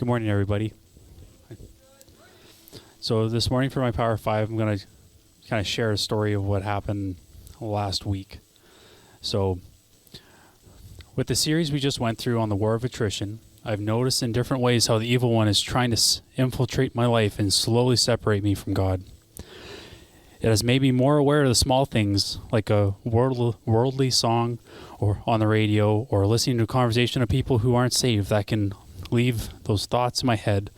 Good morning, everybody. So this morning for my Power 5, I'm going to kind of share a story of what happened last week. So with the series we just went through on the war of attrition, I've noticed in different ways how the evil one is trying to infiltrate my life and slowly separate me from God. It has made me more aware of the small things, like a worldly song or on the radio, or listening to a conversation of people who aren't saved, that can leave those thoughts in my head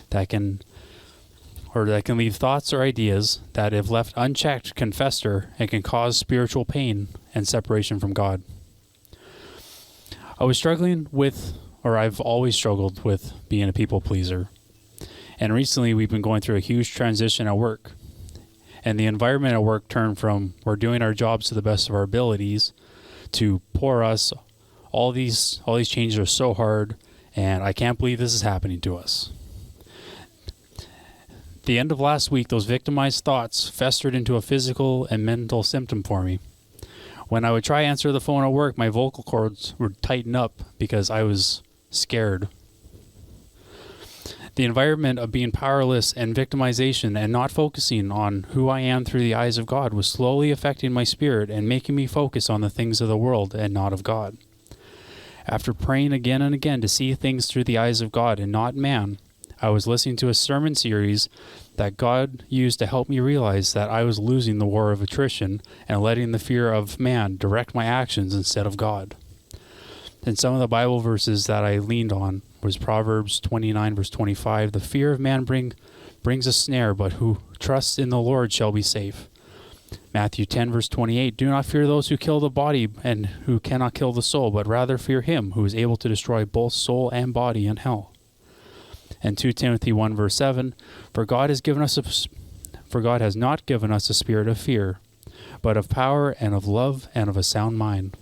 that can leave thoughts or ideas that, if left unchecked, can fester and can cause spiritual pain and separation from God. I've always struggled with being a people pleaser. And recently we've been going through a huge transition at work. And the environment at work turned from we're doing our jobs to the best of our abilities to poor us. All these changes are so hard, and I can't believe this is happening to us. The end of last week, those victimized thoughts festered into a physical and mental symptom for me. When I would try to answer the phone at work, my vocal cords would tighten up because I was scared. The environment of being powerless and victimization and not focusing on who I am through the eyes of God was slowly affecting my spirit and making me focus on the things of the world and not of God. After praying again and again to see things through the eyes of God and not man, I was listening to a sermon series that God used to help me realize that I was losing the war of attrition and letting the fear of man direct my actions instead of God. And some of the Bible verses that I leaned on was Proverbs 29 verse 25. The fear of man brings a snare, but who trusts in the Lord shall be safe. Matthew 10 verse 28. Do not fear those who kill the body and who cannot kill the soul, but rather fear him who is able to destroy both soul and body in hell. And 2 Timothy 1 verse 7. For God has not given us a spirit of fear, but of power and of love and of a sound mind.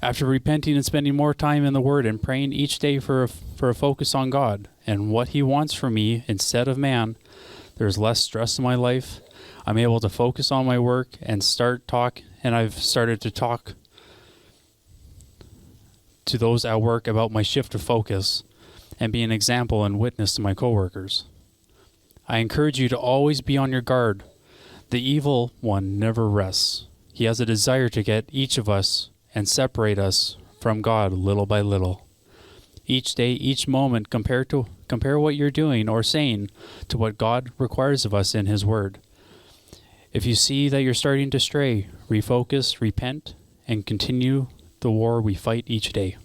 After repenting and spending more time in the Word and praying each day for a focus on God and what He wants from me instead of man, there's less stress in my life. I'm able to focus on my work and I've started to talk to those at work about my shift of focus and be an example and witness to my coworkers. I encourage you to always be on your guard. The evil one never rests. He has a desire to get each of us and separate us from God little by little. Each day, each moment, compare what you're doing or saying to what God requires of us in His Word. If you see that you're starting to stray, refocus, repent, and continue the war we fight each day.